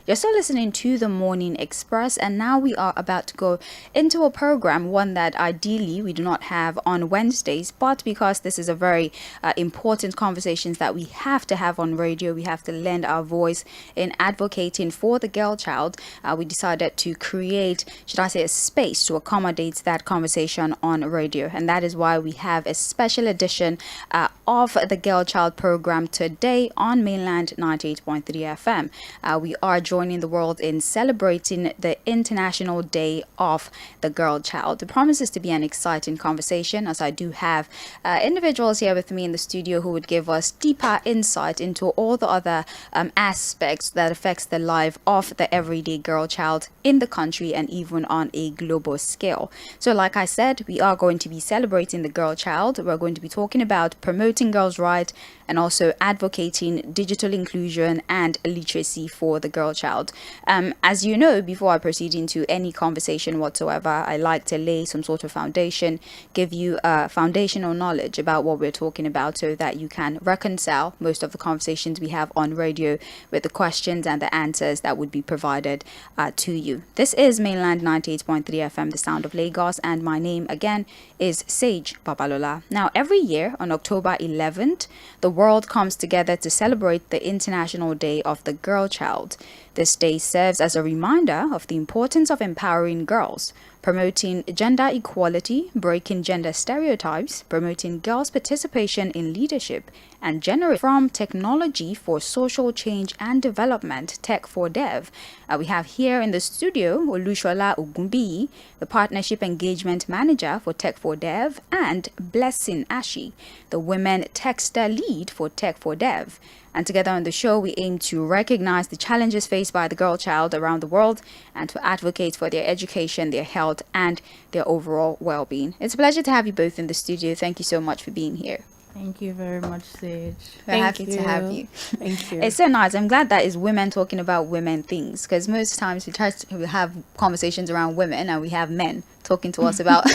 You're still listening to the Morning Express, and now we are about to go into a program, one that ideally we do not have on Wednesdays, but because this is a very important conversations that we have to have on radio, we have to lend our voice in advocating for the girl child. We decided to create, should I say, a space to accommodate that conversation on radio, and that is why we have a special edition of the Girl Child program today on Mainland 98.3 FM. We are joining the world in celebrating the International Day of the Girl Child. It promises to be an exciting conversation, as I do have individuals here with me in the studio who would give us deeper insight into all the other aspects that affects the life of the everyday girl child in the country and even on a global scale. So like I said, we are going to be celebrating the girl child. We're going to be talking about promoting girls' rights and also advocating digital inclusion and literacy for the girl child. As you know, before I proceed into any conversation whatsoever, I like to lay some sort of foundation, give you foundational knowledge about what we're talking about so that you can reconcile most of the conversations we have on radio with the questions and the answers that would be provided to you. This is Mainland 98.3 FM, the sound of Lagos, and my name again is Sage Babalola. Now, every year on October 11th, the world comes together to celebrate the International Day of the Girl Child. This day serves as a reminder of the importance of empowering girls, promoting gender equality, breaking gender stereotypes, promoting girls' participation in leadership, and generating from technology for social change and development, Tech for Dev. We have here in the studio Olushola Ogunbiyi, the Partnership Engagement Manager for Tech for Dev, and Blessing Ashi, the Women Techster Lead for Tech for Dev. And together on the show, we aim to recognize the challenges faced by the girl child around the world and to advocate for their education, their health, and their overall well-being. It's a pleasure to have you both in the studio. Thank you so much for being here. Thank you very much, Sage. We're happy to have you. Thank you. It's so nice. I'm glad that it's women talking about women things, because most times we try to have conversations around women and we have men talking to us about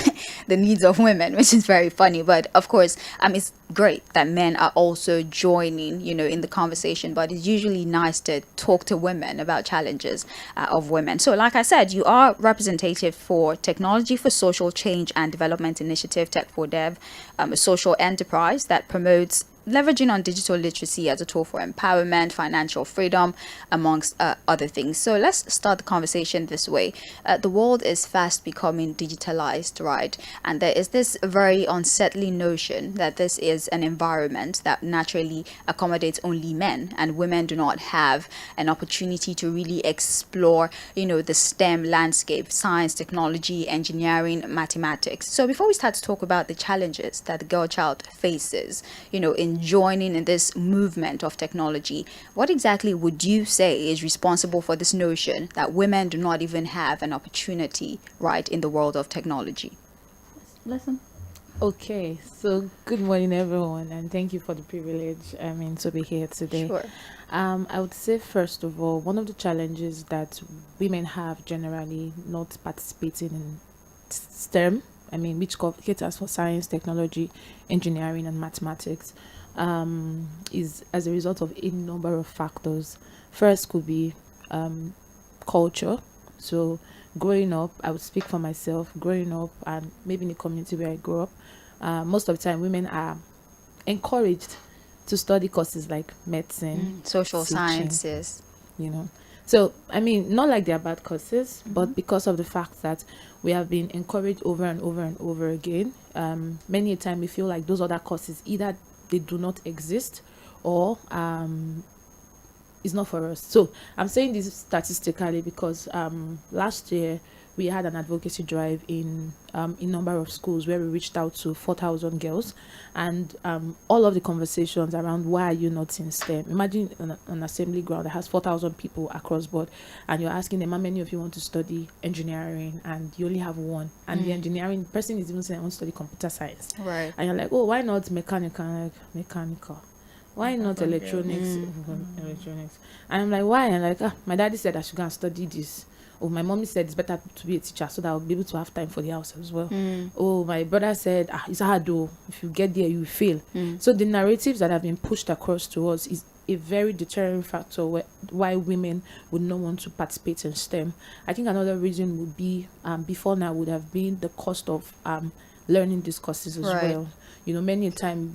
the needs of women, which is very funny. But of course, it's great that men are also joining, in the conversation. But it's usually nice to talk to women about challenges of women. So like I said, you are representative for Technology for Social Change and Development Initiative, Tech for Dev, a social enterprise that promotes leveraging on digital literacy as a tool for empowerment, financial freedom, amongst other things. So let's start the conversation this way. The world is fast becoming digitalized, right? And there is this very unsettling notion that this is an environment that naturally accommodates only men, and women do not have an opportunity to really explore, the STEM landscape: science, technology, engineering, mathematics. So before we start to talk about the challenges that the girl child faces, in joining in this movement of technology, what exactly would you say is responsible for this notion that women do not even have an opportunity, right, in the world of technology? Listen. Okay, so good morning, everyone, and thank you for the privilege, to be here today. Sure. I would say, first of all, one of the challenges that women have generally not participating in STEM, which caters for science, technology, engineering, and mathematics, is as a result of a number of factors. First could be culture. So growing up, I would speak for myself, growing up and maybe in the community where I grew up, most of the time women are encouraged to study courses like medicine, social teaching, sciences, So, not like they're bad courses, but because of the fact that we have been encouraged over and over and over again, many a time we feel like those other courses, either they do not exist or it's not for us. So I'm saying this statistically because last year we had an advocacy drive in a number of schools where we reached out to 4,000 girls, and all of the conversations around why are you not in STEM. Imagine an assembly ground that has 4,000 people across board, and you're asking them how many of you want to study engineering, and you only have one, and the engineering person is even saying I want to study computer science, right? And you're like, oh, why not mechanical? Why not electronics? Electronics. And I'm like, why? And like, my daddy said I should go and study this. Oh, my mommy said it's better to be a teacher so that I'll be able to have time for the house as well. Oh, my brother said, it's hard though. If you get there, you will fail. So the narratives that have been pushed across to us is a very deterring factor why women would not want to participate in STEM. I think another reason would be, before now, would have been the cost of learning these courses as well. You know, many a time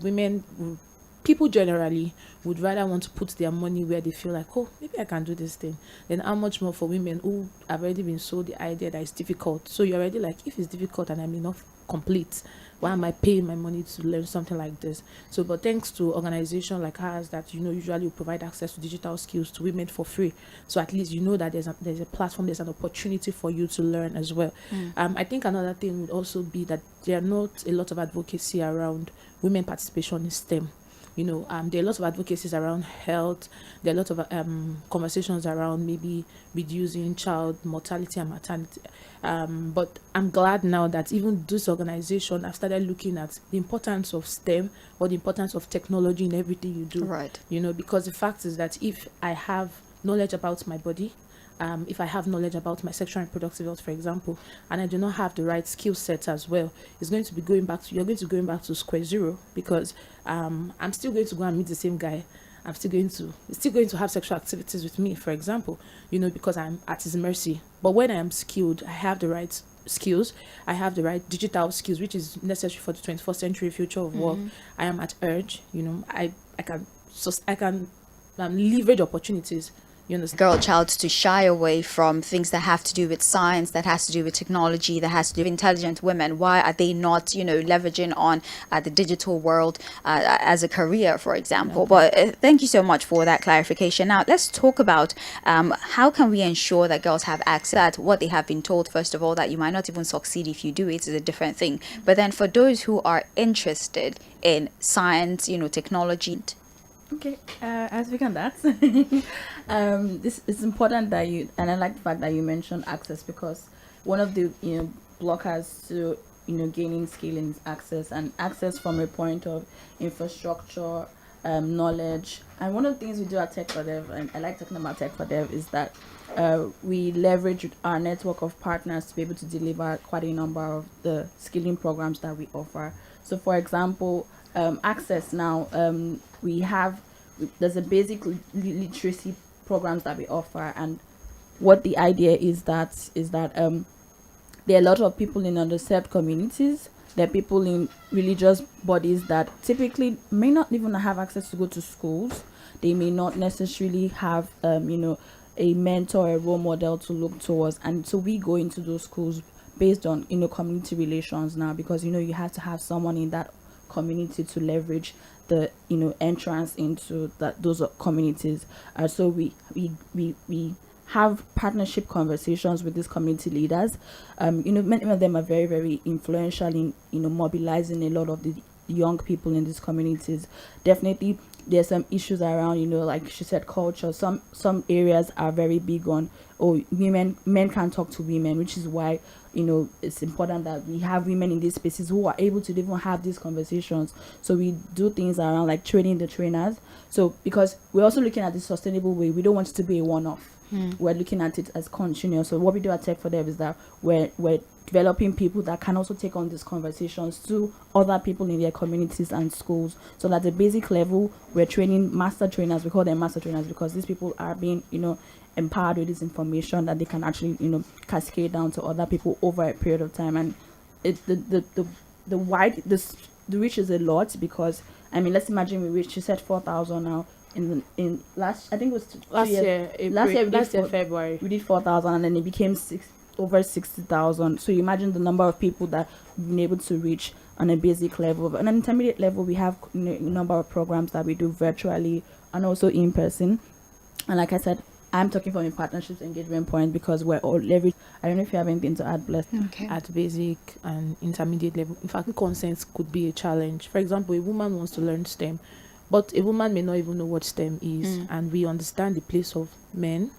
people generally would rather want to put their money where they feel like, oh, maybe I can do this thing, then how much more for women who have already been sold the idea that it's difficult. So you're already like, if it's difficult and I may not complete, why am I paying my money to learn something like this? So, but thanks to organizations like ours that, you know, usually provide access to digital skills to women for free. So at least you know that there's a platform, there's an opportunity for you to learn as well. I think another thing would also be that there are not a lot of advocacy around women participation in STEM. You know, there are lots of advocacies around health. There are lots of conversations around maybe reducing child mortality and maternity. But I'm glad now that even this organization have started looking at the importance of STEM, or the importance of technology in everything you do. Right. You know, because the fact is that if I have knowledge about my body, if I have knowledge about my sexual and reproductive health, for example, and I do not have the right skill set as well, it's going to be you're going to be going back to square zero, because I'm still going to go and meet the same guy. He's still going to have sexual activities with me, for example, you know, because I'm at his mercy. But when I am skilled, I have the right skills, I have the right digital skills, which is necessary for the 21st century future of work. I am at urge, you know, I can leverage opportunities. You understand? Girl child to shy away from things that have to do with science, that has to do with technology, that has to do with intelligent women. Why are they not, you know, leveraging on the digital world as a career, for example? But thank you so much for that clarification. Now let's talk about how can we ensure that girls have access to what they have been told. First of all, that you might not even succeed if you do it is a different thing. But then for those who are interested in science, you know, technology. Okay, I'll speak on that. This is important that and I like the fact that you mentioned access, because one of the blockers to gaining skill is access, and access from a point of infrastructure, knowledge. And one of the things we do at Tech for Dev, and I like talking about Tech for Dev, is that we leverage our network of partners to be able to deliver quite a number of the skilling programs that we offer. So, for example, access now, there's a basic literacy programs that we offer, and what the idea is that there are a lot of people in underserved communities. There are people in religious bodies that typically may not even have access to go to schools. They may not necessarily have a mentor, a role model to look towards, and so we go into those schools based on community relations now, because you have to have someone in that community to leverage the entrance into those communities. So we have partnership conversations with these community leaders. Many of them are very, very influential in mobilizing a lot of the young people in these communities. Definitely there's some issues around, like she said, culture. Some areas are very big on men can't talk to women, which is why it's important that we have women in these spaces who are able to even have these conversations. So we do things around like training the trainers. So because we're also looking at the sustainable way, we don't want it to be a one-off. We're looking at it as continuous. So what we do at Tech for Dev is that we're developing people that can also take on these conversations to other people in their communities and schools. So at the basic level, we're training master trainers. We call them master trainers because these people are being empowered with this information that they can actually cascade down to other people over a period of time. And the reach is a lot, because let's imagine we reached, you said 4,000 now. In last, I think it was last year February, we did 4,000, and then it became over 60,000. So you imagine the number of people that we've been able to reach on a basic level. On an intermediate level, we have a number of programs that we do virtually and also in person. And like I said, I'm talking from a partnerships engagement point, because we're all leveraged. I don't know if you have anything to add, Bless. Okay. At basic and intermediate level, in fact, consent could be a challenge. For example, a woman wants to learn STEM, but a woman may not even know what STEM is, and we understand the place of men,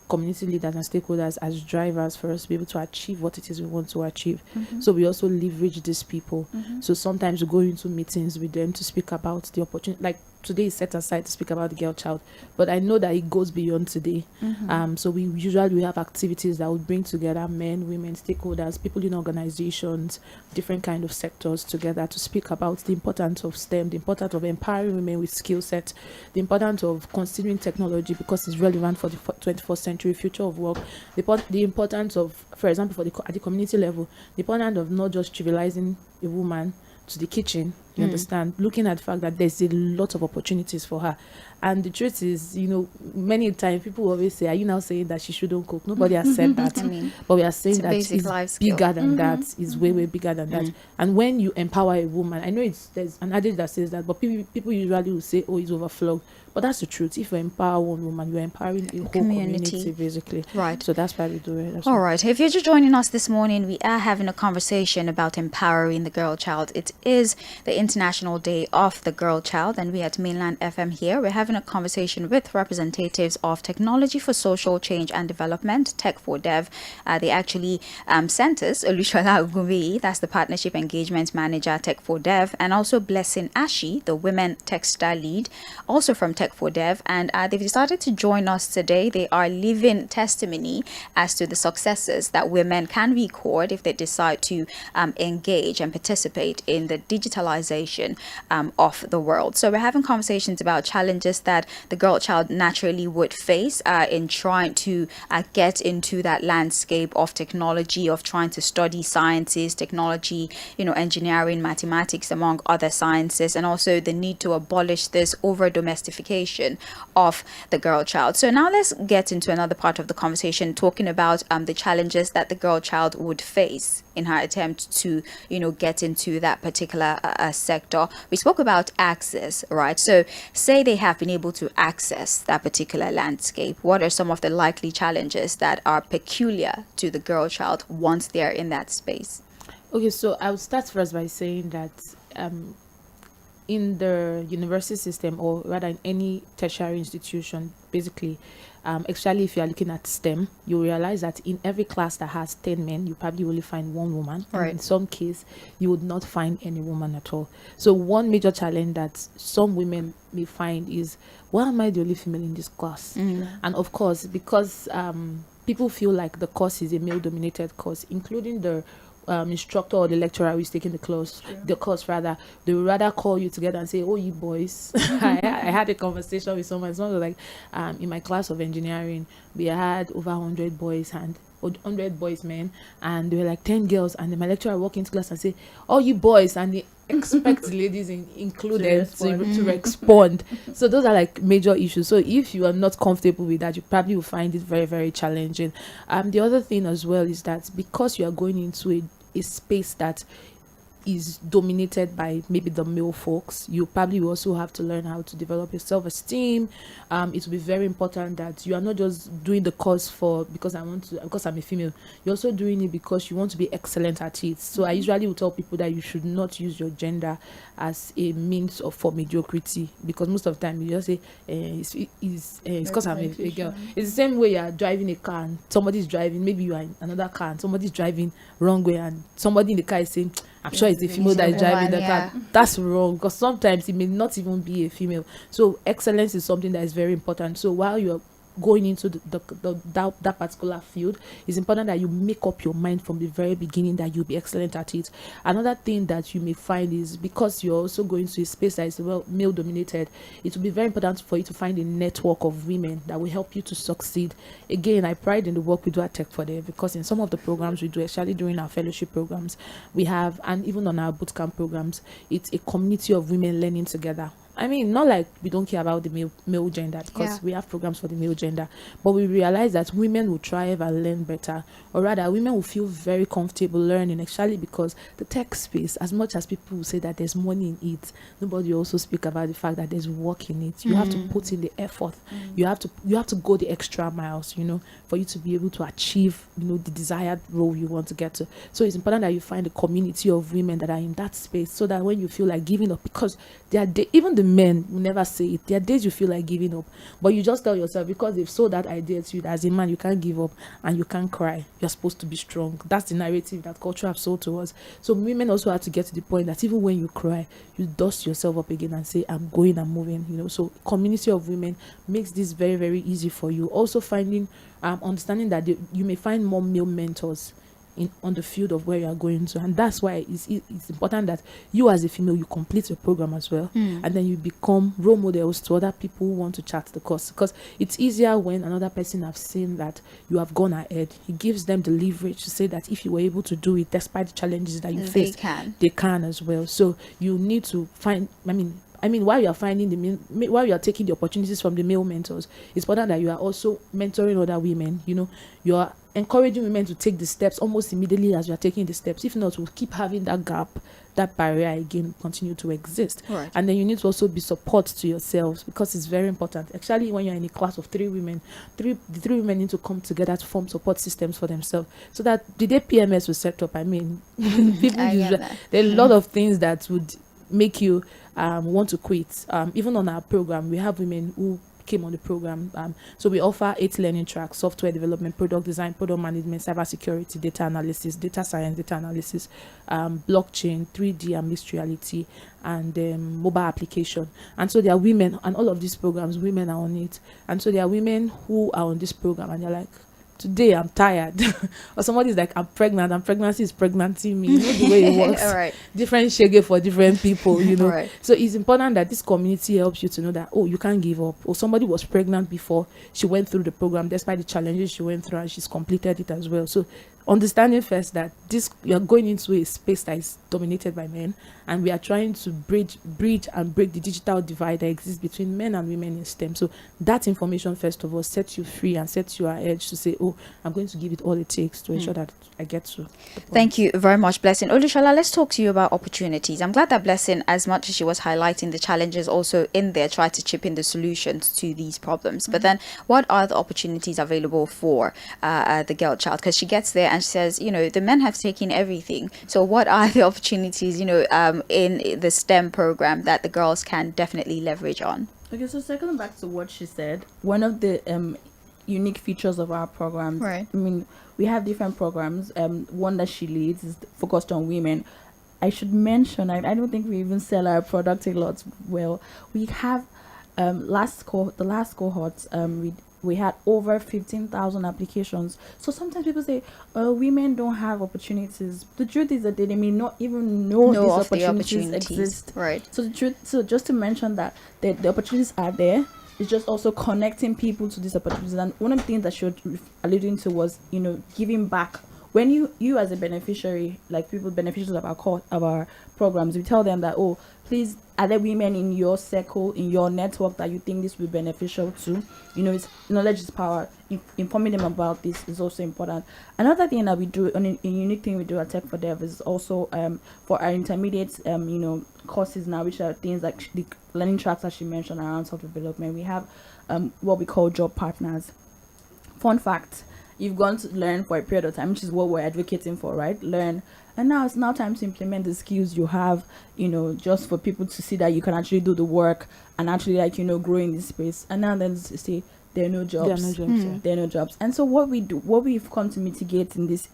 community leaders and stakeholders as drivers for us to be able to achieve what it is we want to achieve. So we also leverage these people. So sometimes we go into meetings with them to speak about the opportunity. Like today is set aside to speak about the girl child, but I know that it goes beyond today. So we usually have activities that would bring together men, women, stakeholders, people in organizations, different kind of sectors together to speak about the importance of STEM, the importance of empowering women with skill sets, the importance of considering technology because it's relevant for the 21st century future of work, the importance of, for example, at the community level, the importance of not just trivializing a woman to the kitchen, you understand, looking at the fact that there's a lot of opportunities for her. And the truth is, many times people always say, are you now saying that she shouldn't cook? Nobody has said that. But we are saying that it's bigger than that. It's way bigger than that. And when you empower a woman, I know there's an adage that says that, but people usually will say, oh, it's overflowed. But that's the truth. If you empower one woman, you're empowering a whole community, basically. Right. So that's why we do it. All right. If you're just joining us this morning, we are having a conversation about empowering the girl child. It is the International Day of the Girl Child, and we at Mainland FM here, we're having a conversation with representatives of Technology for Social Change and Development, Tech for Dev. They actually sent us Olusola Ogunbiyi, that's the Partnership Engagement Manager, Tech for Dev, and also Blessing Ashi, the Women Textile Lead, also from Tech for Dev, and they've decided to join us today. They are living testimony as to the successes that women can record if they decide to engage and participate in the digitalization of the world. So we're having conversations about challenges that the girl child naturally would face in trying to get into that landscape of technology, of trying to study sciences, technology, engineering, mathematics, among other sciences, and also the need to abolish this over domestication of the girl child. So now let's get into another part of the conversation, talking about the challenges that the girl child would face in her attempt to get into that particular sector. We spoke about access, right? So say they have been able to access that particular landscape, what are some of the likely challenges that are peculiar to the girl child once they're in that space? Okay, so I would start first by saying that in the university system, or rather in any tertiary institution, basically, especially if you are looking at STEM, you realize that in every class that has 10 men, you probably only find one woman. Right. And in some case, you would not find any woman at all. So one major challenge that some women may find is, why am I the only female in this class? And of course, because people feel like the course is a male-dominated course, including the instructor or the lecturer who is taking the course, they would rather call you together and say, oh, you boys. I had a conversation with someone was like, in my class of engineering, we had over 100 boys and 100 boys, men, and there were like 10 girls, and then my lecturer walked into class and say, oh, you boys, and they expect ladies included to respond. So those are like major issues. So if you are not comfortable with that, you probably will find it very, very challenging. The other thing as well is that because you are going into a space that is dominated by maybe the male folks, you probably will also have to learn how to develop your self-esteem. It will be very important that you are not just doing the course because I'm a female. You're also doing it because you want to be excellent at it. So I usually will tell people that you should not use your gender as a means for mediocrity, because most of the time you just say it's because I'm a girl. It's the same way you are driving a car and somebody's driving, maybe you are in another car and somebody's driving wrong way, and somebody in the car is saying, I'm sure it's a female that is driving the car. That's wrong, because sometimes it may not even be a female. So excellence is something that is very important. So while you're going into that particular field, it's important that you make up your mind from the very beginning that you'll be excellent at it. Another thing that you may find is, because you're also going to a space that is male dominated, it will be very important for you to find a network of women that will help you to succeed. Again, I pride in the work we do at Tech for Dev, because in some of the programs we do, especially during our fellowship programs, we have, and even on our bootcamp programs, it's a community of women learning together. I mean, not like we don't care about the male gender, because we have programs for the male gender, but we realize that women will thrive and learn better, or rather women will feel very comfortable learning, actually, because the tech space, as much as people will say that there's money in it, nobody also speak about the fact that there's work in it. You have to put in the effort. You have to go the extra miles, for you to be able to achieve, the desired role you want to get to. So it's important that you find a community of women that are in that space, so that when you feel like giving up, because even the the men will never say it. There are days you feel like giving up, but you just tell yourself, because they've sold that idea to you, that as a man you can't give up and you can't cry, you're supposed to be strong. That's the narrative that culture have sold to us. So women also have to get to the point that even when you cry, you dust yourself up again and say, I'm going, I'm moving, you know. So community of women makes this very, very easy for you. Also finding understanding that you may find more male mentors on the field of where you are going to, and that's why it's important that you as a female, you complete your program as well, and then you become role models to other people who want to chart the course, because it's easier when another person have seen that you have gone ahead. It gives them the leverage to say that if you were able to do it despite the challenges that you face, they can as well. So you need to find, I mean, while you are finding while you are taking the opportunities from the male mentors, it's important that you are also mentoring other women. You know, you are encouraging women to take the steps almost immediately as you are taking the steps. If not, we'll keep having that gap, that barrier again continue to exist. Right. And then you need to also be support to yourselves, because it's very important. Actually, when you're in a class of three women, the three women need to come together to form support systems for themselves, so that the day PMS was set up, people there are a lot of things that would make you want to quit. Even on our program, we have women who came on the program. So we offer 8 learning tracks: software development, product design, product management, cybersecurity, data analysis, data science, data analysis, blockchain, 3D and mixed reality, and mobile application. And so there are women, and all of these programs, women are on it. And so there are women who are on this program and they're like, today I'm tired. Or somebody's like, I'm pregnant, and pregnancy is pregnancy me. You know the way it works. Right. Different ségé for different people, you know. Right. So it's important that this community helps you to know that, oh, you can't give up. Or somebody was pregnant before she went through the program, despite the challenges she went through, and she's completed it as well. So understanding first that you're going into a space that is dominated by men, and we are trying to bridge and break the digital divide that exists between men and women in STEM. So that information, first of all, sets you free and sets you at edge to say, oh, I'm going to give it all it takes to ensure that I get to the point. Thank you very much, Blessing. Olushola, let's talk to you about opportunities. I'm glad that Blessing, as much as she was highlighting the challenges, also in there tried to chip in the solutions to these problems. But then what are the opportunities available for the girl child? Because she gets there and she says, you know, the men have taken everything. So what are the opportunities, you know, in the STEM program that the girls can definitely leverage on? Okay, so circling back to what she said, one of the unique features of our programs, Right. I mean, we have different programs. One that she leads is focused on women. I should mention, I don't think we even sell our product a lot well. We have the last cohort, we had over 15,000 applications. So sometimes people say, women don't have opportunities. The truth is that they may not even know these opportunities exist. Right. So just to mention that the opportunities are there. It's just also connecting people to these opportunities. And one of the things that she was alluding to was, you know, giving back. When you as a beneficiary, like people beneficiaries of our programs, we tell them that, oh, please, are there women in your circle, in your network that you think this will be beneficial to? You know, it's knowledge is power. Informing them about this is also important. Another thing that we do, a unique thing we do at Tech for Dev, is also for our intermediate, you know, courses now, which are things like the learning tracks that she mentioned around self-development. We have what we call job partners. Fun fact: you've gone to learn for a period of time, which is what we're advocating for, right? Learn. And now it's now time to implement the skills you have, you know, just for people to see that you can actually do the work and actually, like, you know, grow in this space. And now then to say there are no jobs. There are no jobs. And so what we've come to mitigate in this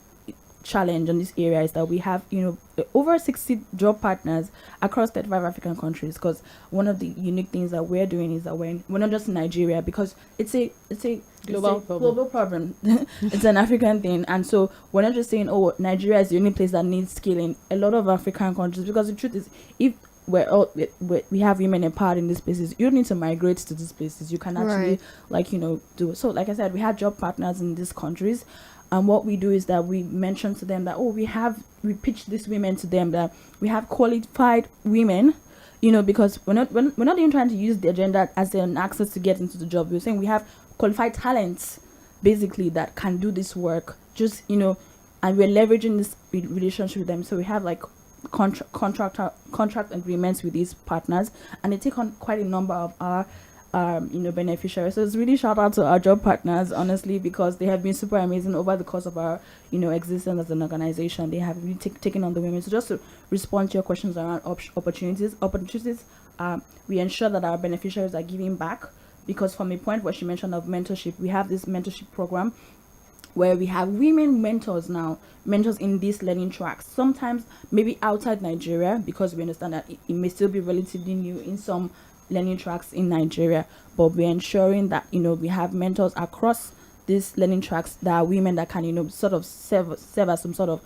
challenge on this area is that we have, you know, over 60 job partners across 35 African countries. Because one of the unique things that we're doing is that we're not just in Nigeria, because it's a global problem. It's an African thing. And so we're not just saying, oh, Nigeria is the only place that needs skilling. A lot of African countries, because the truth is, if we have women empowered in these places, you don't need to migrate to these places. You can actually, like, you know, do it. So like I said, we have job partners in these countries. And what we do is that we mention to them that, oh, we pitch these women to them that we have qualified women, you know, because we're not even trying to use the agenda as an access to get into the job. We're saying we have qualified talents, basically, that can do this work, just, you know, and we're leveraging this relationship with them. So we have like contract agreements with these partners, and they take on quite a number of our you know, beneficiaries. So it's really shout out to our job partners, honestly, because they have been super amazing over the course of our, you know, existence as an organization. They have really taken on the women. So just to respond to your questions around opportunities we ensure that our beneficiaries are giving back, because from a point where she mentioned of mentorship, we have this mentorship program where we have women mentors now, mentors in these learning tracks, sometimes maybe outside Nigeria, because we understand that it may still be relatively new in some learning tracks in Nigeria, but we're ensuring that, we have mentors across these learning tracks that are women that can, sort of serve as some sort of,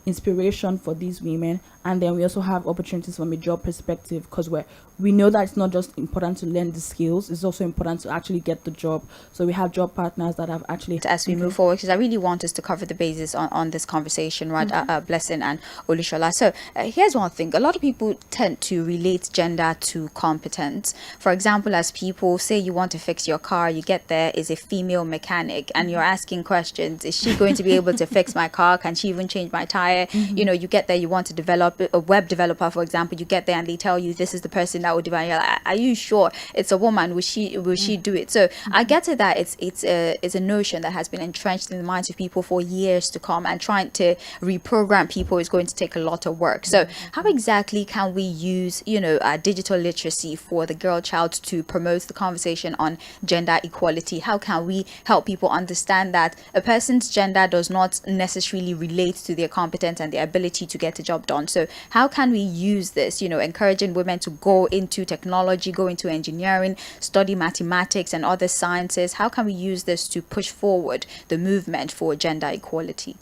inspiration for these women. And then we also have opportunities from a job perspective, because we know that it's not just important to learn the skills, it's also important to actually get the job. So we have job partners that have actually, as we move forward, because I really want us to cover the basis on this conversation, right? Blessing and Olushola. So here's one thing: a lot of people tend to relate gender to competence. For example, as people say, you want to fix your car, you get there is a female mechanic, and you're asking questions: is she going to be able to fix my car? Can she even change my tire? You get there, you want to develop a web developer, for example. You get there and they tell you this is the person that will develop. You're like, are you sure it's a woman? Will she do it? So I get to that. It's a notion that has been entrenched in the minds of people for years to come, and trying to reprogram people is going to take a lot of work. So how exactly can we use digital literacy for the girl child to promote the conversation on gender equality? How can we help people understand that a person's gender does not necessarily relate to their competence and their ability to get a job done? So how can we use this, encouraging women to go into technology, go into engineering, study mathematics and other sciences? How can we use this to push forward the movement for gender equality?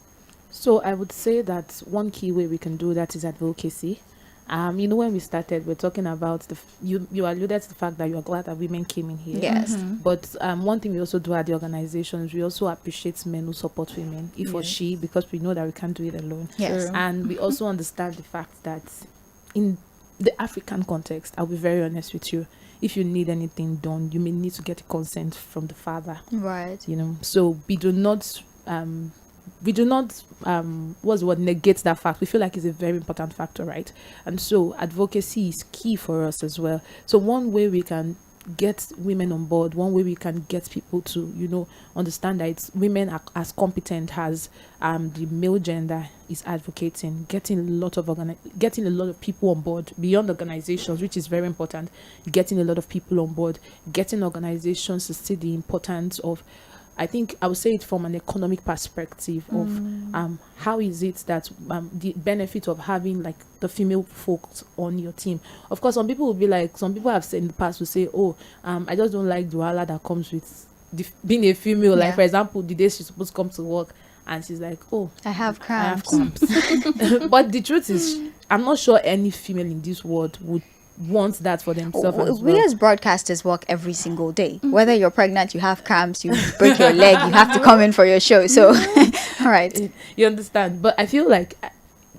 So I would say that one key way we can do that is advocacy. When we started, we're talking about you alluded to the fact that you are glad that women came in here. Yes. But one thing we also do at the organizations, we also appreciate men who support women, if or she, because we know that we can't do it alone. Yes. And we also understand the fact that in the African context, I'll be very honest with you, if you need anything done, you may need to get consent from the father. Right. So we do not negate that fact. We feel like it's a very important factor, right? And so advocacy is key for us as well. So one way we can get women on board, one way we can get people to understand that it's women are as competent as the male gender is advocating, getting a lot of people on board beyond organizations, which is very important. Getting a lot of people on board, getting organizations to see the importance of, I think I would say it from an economic perspective of how is it that the benefit of having like the female folks on your team. Of course, some people have said in the past will say, I just don't like the wahala that comes with being a female. Yeah. Like, for example, the day she's supposed to come to work and she's like, I have cramps. But the truth is, I'm not sure any female in this world would want that for themselves as well. We as broadcasters work every single day. Whether you're pregnant, you have cramps, you break your leg, you have to come in for your show. So all right, you understand. But I feel like,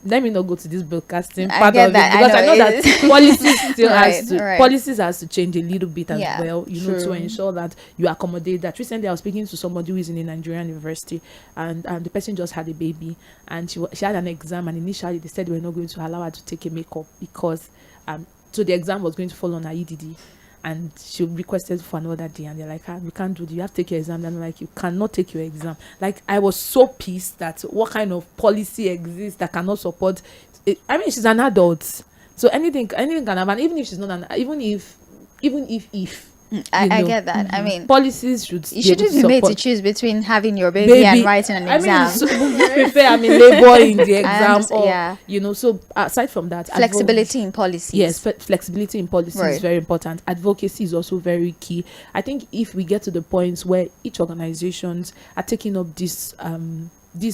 let me not go to this broadcasting I part get of that. it, because I know that policies still Right. policies has to change a little bit as well, true. to ensure that you accommodate that. Recently I was speaking to somebody who is in a Nigerian university, and the person just had a baby, and she had an exam, and initially they said they were not going to allow her to take a makeup because so the exam was going to fall on her EDD, and she requested for another day, and they're like, we can't do this, you have to take your exam. And I'm like, you cannot take your exam. Like, I was so pissed that what kind of policy exists that cannot support it. I mean, she's an adult, so anything can happen, even if she's not even if I get that. I mean, policies should you shouldn't be made to choose between having your baby and writing an exam. Labor in the exam, or so aside from that, flexibility in policies. Yes, flexibility in policies is very important. Advocacy is also very key. I think if we get to the points where each organizations are taking up this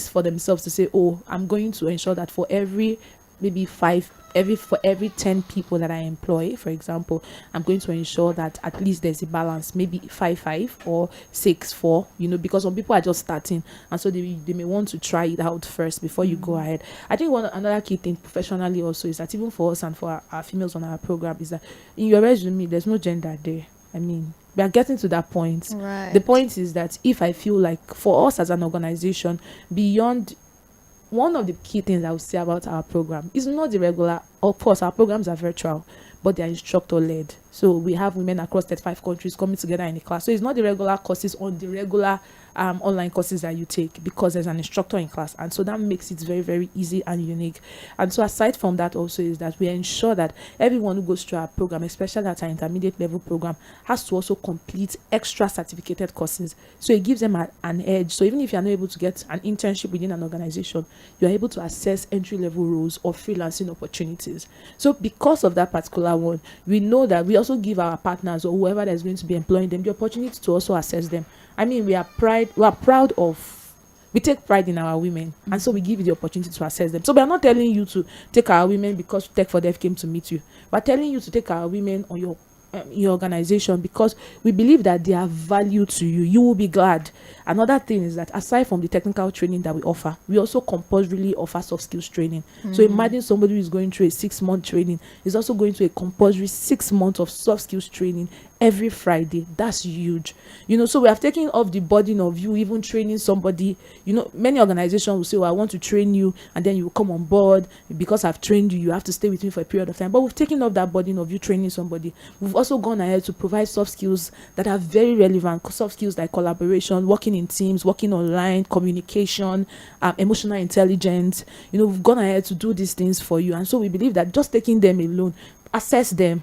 for themselves to say, I'm going to ensure that for every 10 people that I employ, for example, I'm going to ensure that at least there's a balance, maybe 5-5 or 6-4, because some people are just starting, and so they may want to try it out first before you go ahead. I think another key thing professionally also is that even for us and for our females on our program is that in your resume there's no gender there. I mean, we are getting to that point. Right. The point is that if I feel like for us as an organization, beyond one of the key things I would say about our program is not the regular. Of course, our programs are virtual, but they are instructor-led. So we have women across 35 countries coming together in a class. So it's not the regular courses on the regular online courses that you take, because there's an instructor in class, and so that makes it very, very easy and unique. And so aside from that also is that we ensure that everyone who goes through our program, especially at our intermediate level program, has to also complete extra certificated courses, so it gives them an edge. So even if you're not able to get an internship within an organization, you're able to access entry level roles or freelancing opportunities. So because of that particular one, we know that we also give our partners or whoever that is going to be employing them the opportunity to also assess them. I mean, we are proud of, we take pride in our women, and so we give you the opportunity to assess them. So we are not telling you to take our women because Tech for Deaf came to meet you. We're telling you to take our women on your organization because we believe that they are value to you. You will be glad. Another thing is that aside from the technical training that we offer, we also compulsorily offer soft skills training. So imagine somebody who is going through a 6-month training is also going to a compulsory 6 months of soft skills training every Friday. That's huge. So we have taken off the burden of you even training somebody. Many organizations will say, well, I want to train you, and then you will come on board. Because I've trained you, you have to stay with me for a period of time. But we've taken off that burden of you training somebody. We've also gone ahead to provide soft skills that are very relevant. Soft skills like collaboration, working in teams, working online, communication, emotional intelligence. We've gone ahead to do these things for you. And so we believe that just taking them alone, assess them,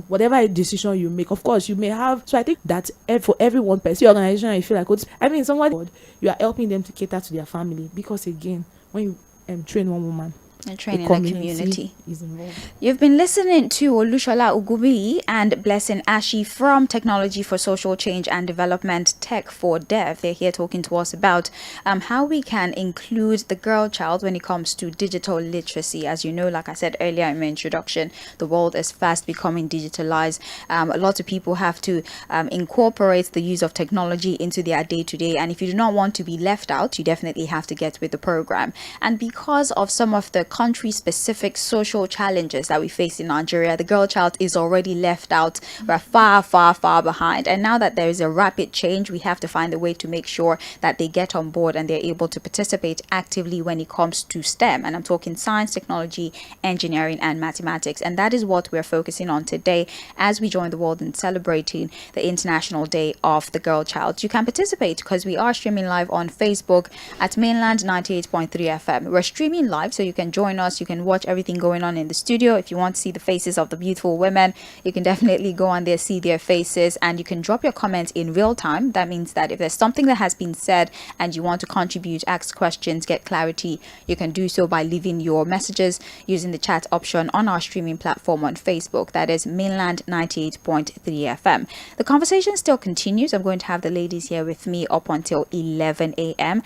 whatever decision you make, of course you may have. So I think that for every one person, your organization, I feel like someone, you are helping them to cater to their family, because again, when you train one woman, and training the community is involved. You've been listening to Olushola Ugubili and Blessing Ashi from Technology for Social Change and Development, Tech for Dev. They're here talking to us about how we can include the girl child when it comes to digital literacy. As you know, like I said earlier in my introduction, the world is fast becoming digitalized. A lot of people have to incorporate the use of technology into their day-to-day, and if you do not want to be left out, you definitely have to get with the program. And because of some of the country-specific social challenges that we face in Nigeria, the girl child is already left out. We're far, far, far behind. And now that there is a rapid change, we have to find a way to make sure that they get on board and they're able to participate actively when it comes to STEM. And I'm talking science, technology, engineering, and mathematics. And that is what we're focusing on today as we join the world in celebrating the International Day of the Girl Child. You can participate because we are streaming live on Facebook at Mainland 98.3 FM. We're streaming live, so you can join us. You can watch everything going on in the studio. If you want to see the faces of the beautiful women, you can definitely go on there, see their faces, and you can drop your comments in real time. That means that if there's something that has been said and you want to contribute, ask questions, get clarity, you can do so by leaving your messages using the chat option on our streaming platform on Facebook. That is Mainland 98.3 FM. The conversation still continues. I'm going to have the ladies here with me up until 11 a.m.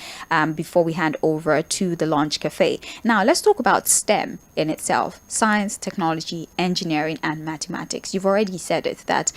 Before we hand over to the Launch Cafe. Now, let's talk about STEM in itself: science, technology, engineering, and mathematics. You've already said it that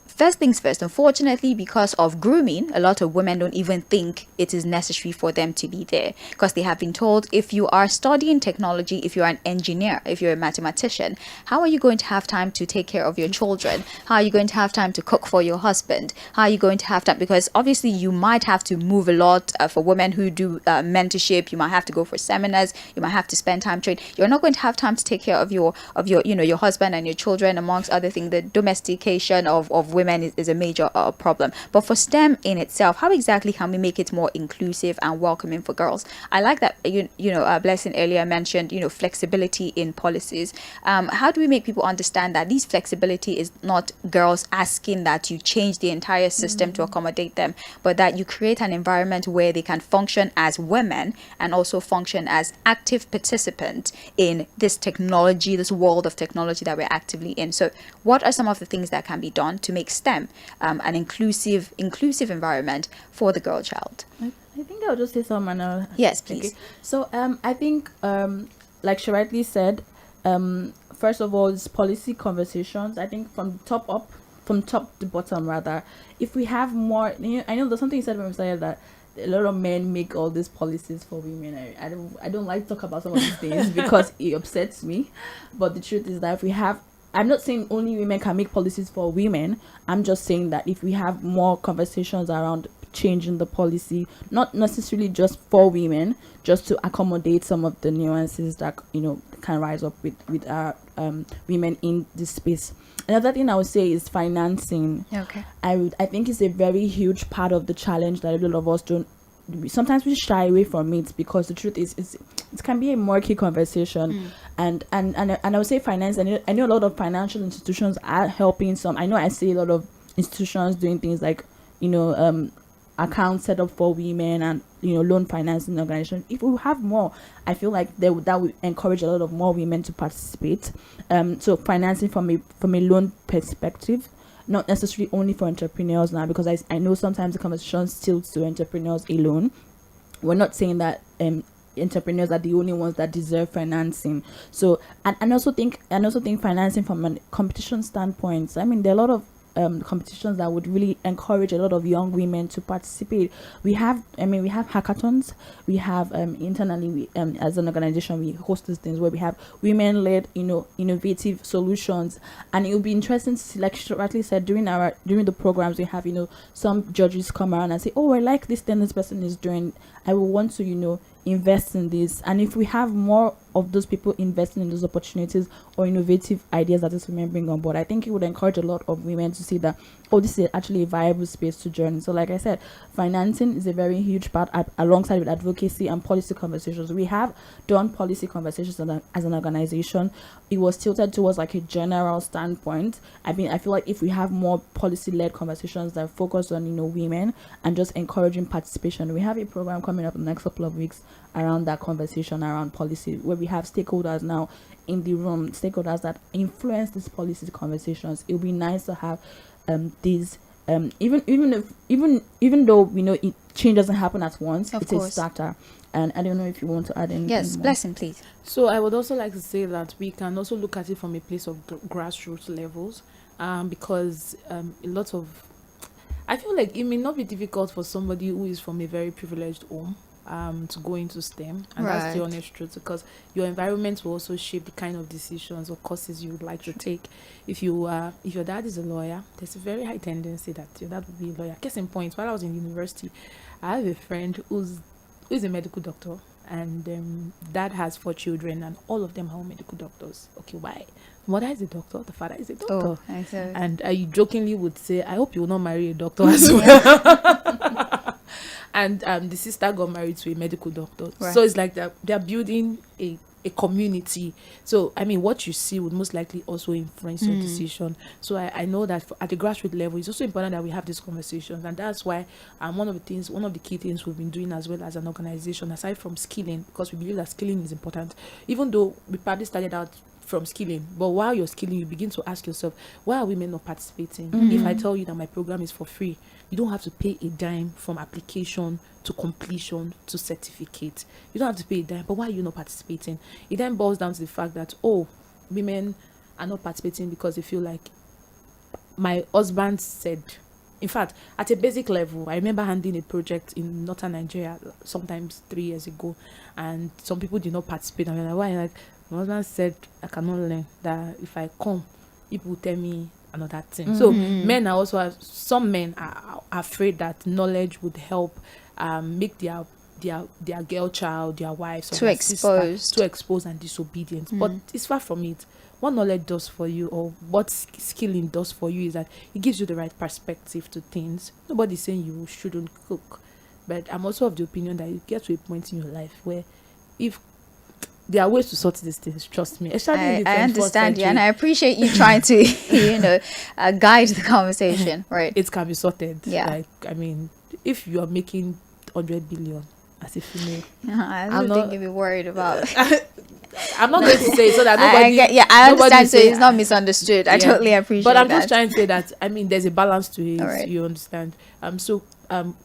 first things first, unfortunately, because of grooming, a lot of women don't even think it is necessary for them to be there, because they have been told, if you are studying technology, if you're an engineer, if you're a mathematician, how are you going to have time to take care of your children? How are you going to have time to cook for your husband? How are you going to have time? Because obviously you might have to move a lot. For women who do mentorship, you might have to go for seminars, you might have to spend time training. You're not going to have time to take care of your your husband and your children, amongst other things. The domestication of women is a major problem. But for STEM in itself, how exactly can we make it more inclusive and welcoming for girls? I like that Blessing earlier mentioned flexibility in policies. How do we make people understand that this flexibility is not girls asking that you change the entire system to accommodate them, but that you create an environment where they can function as women and also function as active participants in this technology, this world of technology that we're actively in? So what are some of the things that can be done to make STEM an inclusive environment for the girl child? I think I'll just say something. Yes, please. Okay. So I think like she rightly said, first of all, it's policy conversations. I think from top to bottom rather. If we have more, I know there's something you said when we started that a lot of men make all these policies for women. I don't like to talk about some of these things because it upsets me. But the truth is that if we have, I'm not saying only women can make policies for women. I'm just saying that if we have more conversations around changing the policy, not necessarily just for women, just to accommodate some of the nuances that can rise up with our women in this space. Another thing I would say is financing. Okay. I think it's a very huge part of the challenge that a lot of us don't. Sometimes we shy away from it because the truth is it can be a murky conversation. And I would say finance. I know a lot of financial institutions are helping some. I know I see a lot of institutions doing things like accounts set up for women and loan financing organization. If we have more, I feel like that would encourage a lot of more women to participate. So financing from a loan perspective, not necessarily only for entrepreneurs now, because I know sometimes the conversation tilts to entrepreneurs alone. We're not saying that entrepreneurs are the only ones that deserve financing. So and also think financing from a competition standpoint. I mean, there are a lot of competitions that would really encourage a lot of young women to participate. We have hackathons. We have internally, as an organization, we host these things where we have women-led, innovative solutions, and it will be interesting to see, like she rightly said, during the programs we have, some judges come around and say, oh, I like this thing this person is doing. I will want to, invest in this. And if we have more of those people investing in those opportunities or innovative ideas that these women bring on board, I think it would encourage a lot of women to see that, oh, this is actually a viable space to join. So like I said, financing is a very huge part alongside with advocacy and policy conversations. We have done policy conversations as an organization. It was tilted towards like a general standpoint. I feel like if we have more policy-led conversations that focus on, women and just encouraging participation, we have a program coming up in the next couple of weeks around that conversation around policy, where we have stakeholders now in the room, stakeholders that influence these policy conversations. It would be nice to have these even though we know change doesn't happen at once. It's a starter. And I don't know if you want to add anything. Yes, more. Blessing, please. So I would also like to say that we can also look at it from a place of grassroots levels, because a lot of, I feel like it may not be difficult for somebody who is from a very privileged home to go into STEM, and that's the honest truth, because your environment will also shape the kind of decisions or courses you would like to take. If your dad is a lawyer, there's a very high tendency that your dad would be a lawyer. Case in point, while I was in university, I have a friend who's a medical doctor, and dad has 4 children, and all of them are medical doctors. Okay, why? Mother is a doctor, the father is a doctor. And I jokingly would say, I hope you will not marry a doctor as well. And the sister got married to a medical doctor. Right. So it's like they're building a community. So I mean, what you see would most likely also influence your decision. So I know that at the grassroots level, it's also important that we have these conversations, and that's why one of the key things we've been doing as well as an organization, aside from skilling, because we believe that skilling is important. Even though we probably started out from skilling, but while you're skilling, you begin to ask yourself, why are women not participating? If I tell you that my program is for free, you don't have to pay a dime from application to completion to certificate. You don't have to pay a dime, but why are you not participating? It then boils down to the fact that, women are not participating because they feel like my husband said. In fact, at a basic level, I remember handling a project in northern Nigeria sometimes 3 years ago, and some people did not participate. I'm like, why? Like, my husband said I cannot learn, that if I come, people will tell me another thing. So some men are afraid that knowledge would help make their girl child, their wives, or their sister too exposed and disobedient. But it's far from it. What knowledge does for you, or what skilling does for you, is that it gives you the right perspective to things. Nobody's saying you shouldn't cook, but I'm also of the opinion that you get to a point in your life where, if there are ways to sort these things, trust me. I understand you, and I appreciate you trying to guide the conversation. Right, it can be sorted. Yeah, like, I mean, if you are making 100 billion as a female, I don't think you'll be worried about. I'm not going to say so that nobody. I understand. So it's not misunderstood. I totally appreciate. But I'm that. just trying to say that, I mean, there's a balance to it. Right. You understand?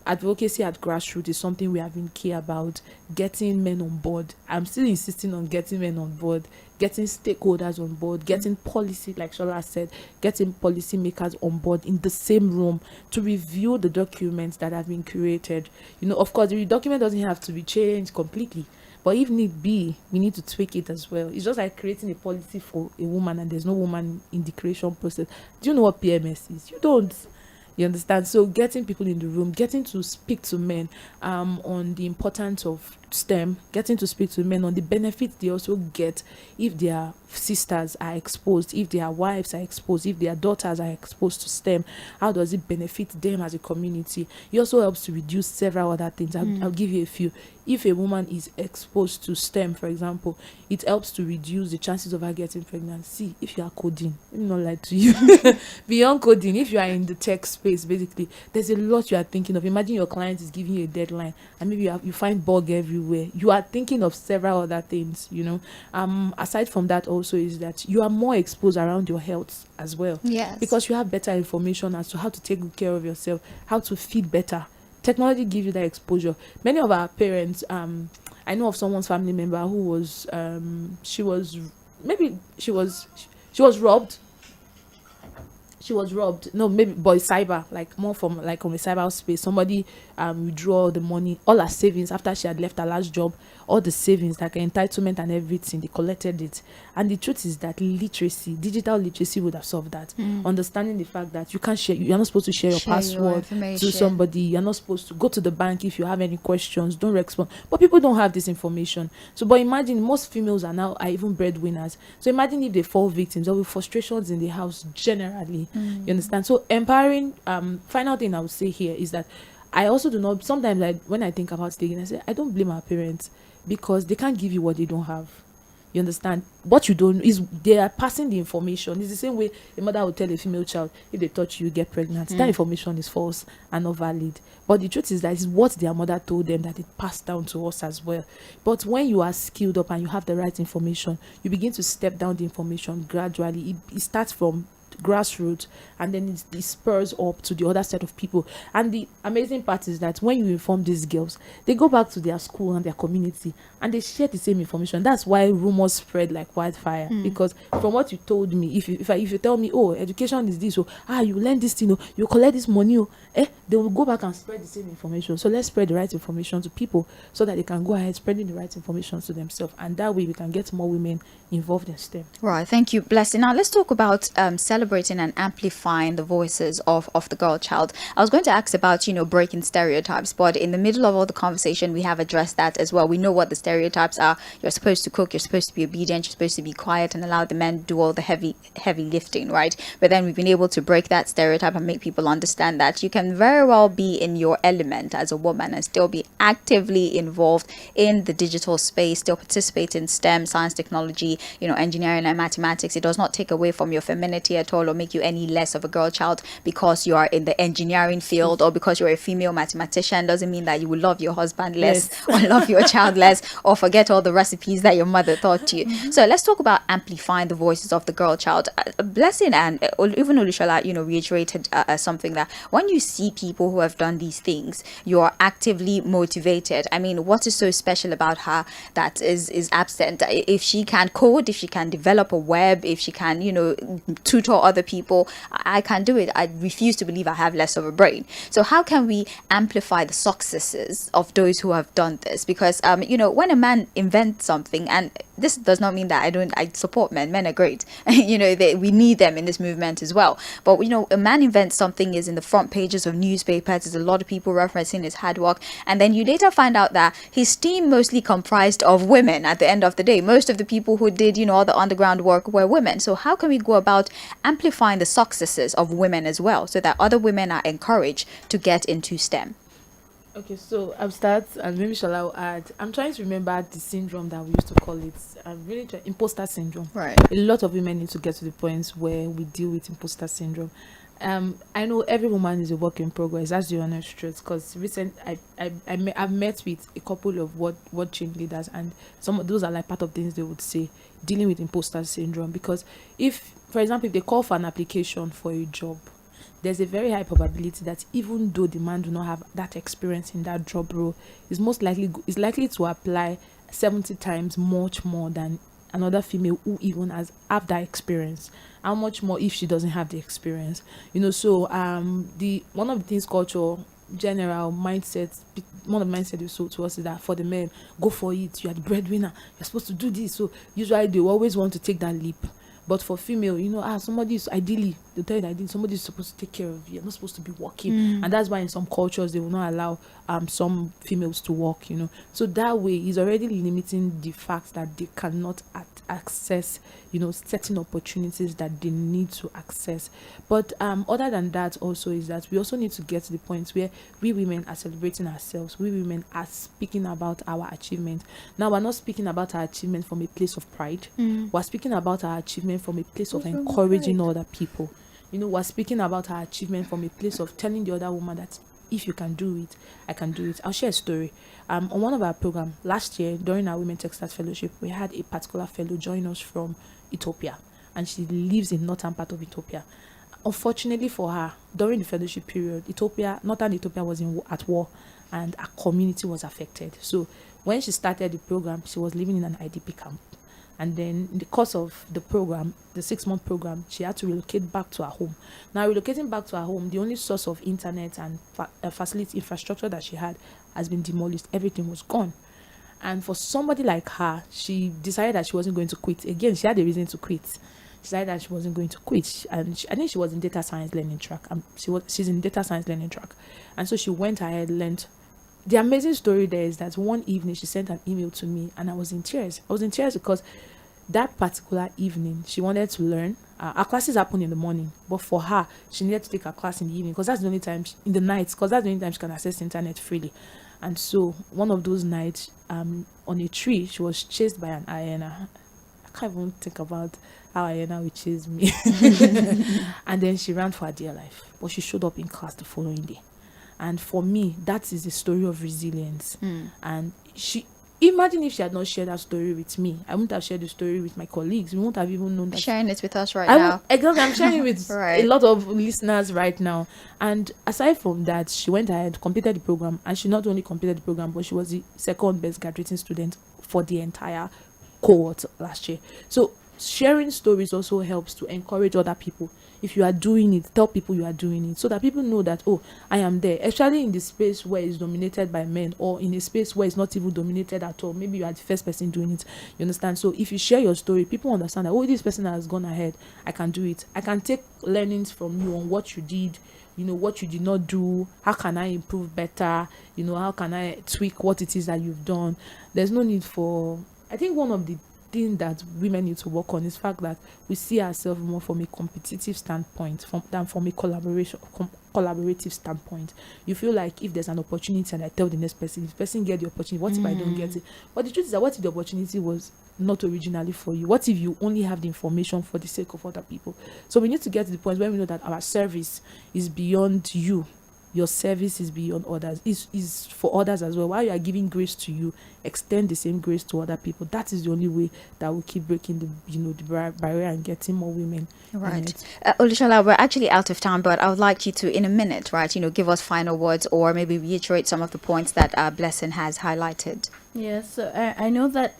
Advocacy at grassroots is something we have been key about, getting men on board. I'm still insisting on getting men on board, getting stakeholders on board, getting policy, like Shola said, getting policy makers on board in the same room to review the documents that have been created. Of course, the document doesn't have to be changed completely, but if need be, we need to tweak it as well. It's just like creating a policy for a woman and there's no woman in the creation process. Do you know what PMS is? You don't. You understand? So getting people in the room, getting to speak to men on the importance of STEM, getting to speak to men on the benefits they also get if their sisters are exposed, if their wives are exposed, if their daughters are exposed to STEM. How does it benefit them as a community? It also helps to reduce several other things. I'll give you a few. If a woman is exposed to STEM, for example, it helps to reduce the chances of her getting pregnant. See, if you are coding, let me not lie to you. Beyond coding, if you are in the tech space, basically, there's a lot you are thinking of. Imagine your client is giving you a deadline, and maybe you find bug everywhere. You are thinking of several other things, Aside from that, also is that you are more exposed around your health as well. Yes. Because you have better information as to how to take good care of yourself, how to feed better. Technology gives you that exposure. Many of our parents, I know of someone's family member who was she was robbed. She was robbed. No, maybe but cyber, like more from like on a cyber space. Somebody withdrew all the money, all her savings after she had left her last job, all the savings, like her entitlement and everything, they collected it. And the truth is that digital literacy would have solved that. Understanding the fact that you can't share, you're not supposed to share your password to somebody, you're not supposed to go to the bank if you have any questions, don't respond. But people don't have this information. So but imagine most females are even breadwinners. So imagine if they fall victims of frustrations in the house generally. You understand? So empowering, final thing I would say here is that I also do not, sometimes when I think about taking, I say I don't blame our parents, because they can't give you what they don't have. You understand? What you don't is they are passing the information. It's the same way a mother would tell a female child, if they touch you get pregnant. That information is false and not valid. But the truth is that it's what their mother told them that it passed down to us as well. But when you are skilled up and you have the right information, you begin to step down the information gradually. It starts from grassroots, and then it spurs up to the other set of people. And the amazing part is that when you inform these girls, they go back to their school and their community and they share the same information. That's why rumors spread like wildfire. Because from what you told me, if you tell me, oh, education is this, you learn this thing, you collect this money, they will go back and spread the same information. So let's spread the right information to people so that they can go ahead spreading the right information to themselves, and that way we can get more women involved in STEM. Right, thank you, Blessing. Now let's talk about celebrating and amplifying the voices of the girl child. I was going to ask about breaking stereotypes, but in the middle of all the conversation we have addressed that as well. We know what the stereotypes are. You're supposed to cook, you're supposed to be obedient, you're supposed to be quiet and allow the men do all the heavy lifting, right? But then we've been able to break that stereotype and make people understand that you can very well be in your element as a woman and still be actively involved in the digital space, still participate in STEM, science, technology, engineering and mathematics. It does not take away from your femininity at all or make you any less of a girl child because you are in the engineering field or because you're a female mathematician. Doesn't mean that you will love your husband less or love your child less or forget all the recipes that your mother taught you. So let's talk about amplifying the voices of the girl child. Blessing and even Olushola, reiterated something that when you see people who have done these things, you are actively motivated. I mean, what is so special about her that is absent? If she can code, if she can develop a web, if she can, tutor other people, I can do it. I refuse to believe I have less of a brain. So how can we amplify the successes of those who have done this? Because when a man invents something, and this does not mean that I support men are great. We need them in this movement as well. But a man invents something, is in the front pages of newspapers, there's a lot of people referencing his hard work, and then you later find out that his team mostly comprised of women. At the end of the day, most of the people who did all the underground work were women. So how can we go about amplifying the successes of women as well, so that other women are encouraged to get into STEM? Okay, so I'll start, and maybe Shola will add. I'm trying to remember the syndrome that we used to call it. I'm really trying, imposter syndrome. Right. A lot of women need to get to the point where we deal with imposter syndrome. I know every woman is a work in progress. That's the honest truth. Because I've met with a couple of what change leaders, and some of those are like part of things they would say dealing with imposter syndrome. Because if, for example, if they call for an application for a job, there's a very high probability that even though the man do not have that experience in that job role, is likely to apply 70 times much more than another female who even have that experience. How much more if she doesn't have the experience? So one of the things culture general mindset, one of the mindset you saw to us is that for the men, go for it, you are the breadwinner, you're supposed to do this. So usually they always want to take that leap. But for female, somebody is ideally, they tell you that ideally somebody is supposed to take care of you. You're not supposed to be working. And that's why in some cultures they will not allow some females to work, So that way is already limiting the fact that they cannot access, certain opportunities that they need to access. But other than that also is that we also need to get to the point where we women are celebrating ourselves. We women are speaking about our achievement. Now, we're not speaking about our achievement from a place of pride. We're speaking about our achievement from a place of encouraging other people. We're speaking about our achievement from a place of telling the other woman that if you can do it, I can do it. I'll share a story. On one of our programs last year during our Women Textiles Fellowship, we had a particular fellow join us from Ethiopia, and she lives in northern part of Ethiopia. Unfortunately for her, during the fellowship period, northern Ethiopia was at war, and her community was affected. So when she started the program, she was living in an IDP camp. And then in the course of the program, the 6-month program, she had to relocate back to her home. Now, relocating back to her home, the only source of internet and facility infrastructure that she had has been demolished. Everything was gone. And for somebody like her, she decided that she wasn't going to quit. Again, she had a reason to quit. She decided that she wasn't going to quit. And I think she was in data science learning track. She's in data science learning track. And so she went ahead, learned. The amazing story there is that one evening she sent an email to me and I was in tears. I was in tears because that particular evening she wanted to learn. Our classes happen in the morning, but for her, she needed to take her class in the evening because that's the only time in the nights, because that's the only time she can access the internet freely. And so one of those nights, on a tree, she was chased by an hyena. I can't even think about how hyena will chase me. And then she ran for her dear life, but she showed up in class the following day. And for me, that is a story of resilience. And imagine if she had not shared that story with me. I wouldn't have shared the story with my colleagues. We wouldn't have even known that. Sharing it with us now. Exactly, I'm sharing it with Right. a lot of listeners right now. And aside from that, she went ahead, completed the program. And she not only completed the program, but she was the second best graduating student for the entire cohort last year. So sharing stories also helps to encourage other people. If you are doing it, tell people you are doing it so that people know that, oh, I am there. Especially in the space where it's dominated by men, or in a space where it's not even dominated at all. Maybe you are the first person doing it. You understand? So if you share your story, people understand that, oh, this person has gone ahead. I can do it. I can take learnings from you on what you did, what you did not do. How can I improve better? How can I tweak what it is that you've done? There's no need for, I think one of the thing that women need to work on is the fact that we see ourselves more from a competitive standpoint than from a collaborative standpoint. You feel like if there's an opportunity and I tell the next person, if the person get the opportunity, what if I don't get it? But the truth is that what if the opportunity was not originally for you? What if you only have the information for the sake of other people? So we need to get to the point where we know that our service is beyond you. Your service is beyond others, is for others as well. While you are giving grace to you, extend the same grace to other people. That is the only way that will keep breaking the barrier and getting more women. Right. Olushola, we're actually out of time, but I would like you to, in a minute, right, give us final words or maybe reiterate some of the points that Blessing has highlighted. Yes, so I know that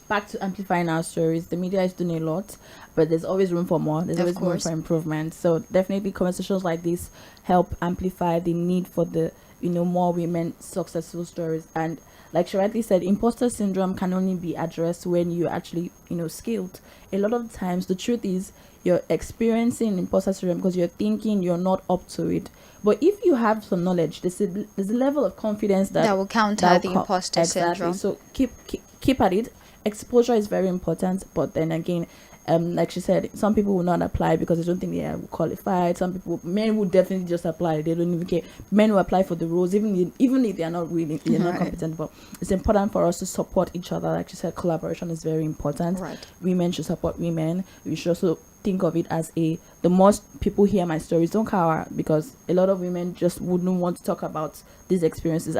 back to amplifying our stories, the media is doing a lot, but there's always room for more. There's always room for improvement. So definitely conversations like this help amplify the need for the more women successful stories. And like she rightly said, imposter syndrome can only be addressed when you're actually skilled. A lot of times the truth is you're experiencing imposter syndrome because you're thinking you're not up to it. But if you have some knowledge, there's a level of confidence that will counter the imposter syndrome. So keep at it. Exposure is very important, but then again, like she said, some people will not apply because they don't think they are qualified. Some people, men would definitely just apply. They don't even care. Men will apply for the roles, even if they are not willing, they're not competent. But it's important for us to support each other. Like she said, collaboration is very important. Right. Women should support women. We should also think of it as the most people hear my stories don't cover, because a lot of women just wouldn't want to talk about these experiences.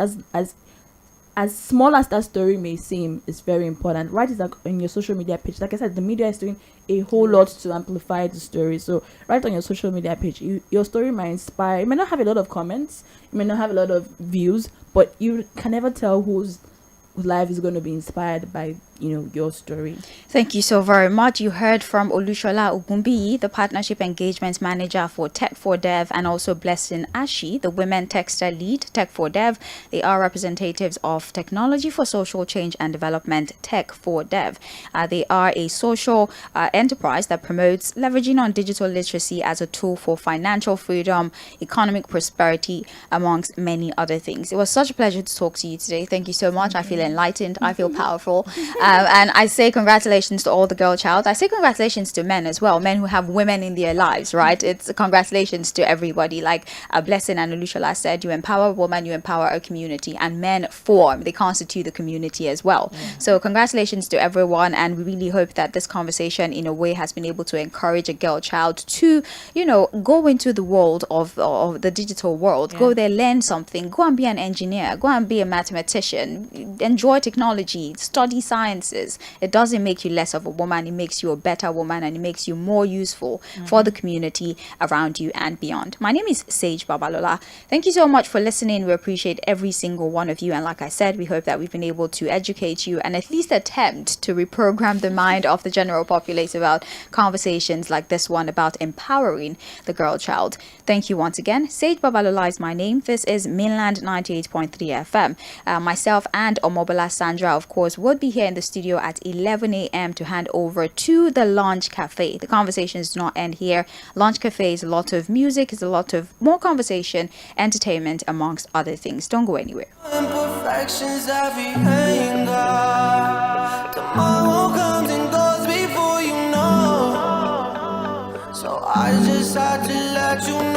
As small as that story may seem, it's very important. Write it on your social media page. Like I said, the media is doing a whole lot to amplify the story. So write on your social media page. Your story might inspire. It may not have a lot of comments. It may not have a lot of views, but you can never tell whose life is going to be inspired by your story. Thank you so very much. You heard from Olushola Ogunbiyi, the Partnership Engagement Manager for Tech4Dev, and also Blessing Ashi, the Women Texter Lead, Tech4Dev. They are representatives of Technology for Social Change and Development, Tech4Dev. They are a social enterprise that promotes leveraging on digital literacy as a tool for financial freedom, economic prosperity, amongst many other things. It was such a pleasure to talk to you today. Thank you so much. I feel enlightened. I feel powerful. And I say congratulations to all the girl child. I say congratulations to men as well, men who have women in their lives, right? It's congratulations to everybody. Like Blessing and Olushola said, you empower a woman, you empower a community, and men they constitute the community as well. So congratulations to everyone, and we really hope that this conversation in a way has been able to encourage a girl child to, go into the world of the digital world. Go there, learn something, go and be an engineer, go and be a mathematician, enjoy technology, study sciences. It doesn't make you less of a woman, it makes you a better woman, and it makes you more useful for the community around you and beyond. My name is Sage Babalola. Thank you so much for listening. We appreciate every single one of you, and like I said, we hope that we've been able to educate you and at least attempt to reprogram the mind of the general populace about conversations like this one about empowering the girl child. Thank you once again. Sage Babalola is my name. This is Mainland 98.3 FM. Myself and Omobola Sandra, of course, would be here in the studio at 11 a.m. to hand over to the Lunch Cafe. The conversations do not end here. Lunch Cafe is a lot of music, is a lot of more conversation, entertainment, amongst other things. Don't go anywhere. Imperfections every anger. Tomorrow comes and goes before you know. So I just had to let you know.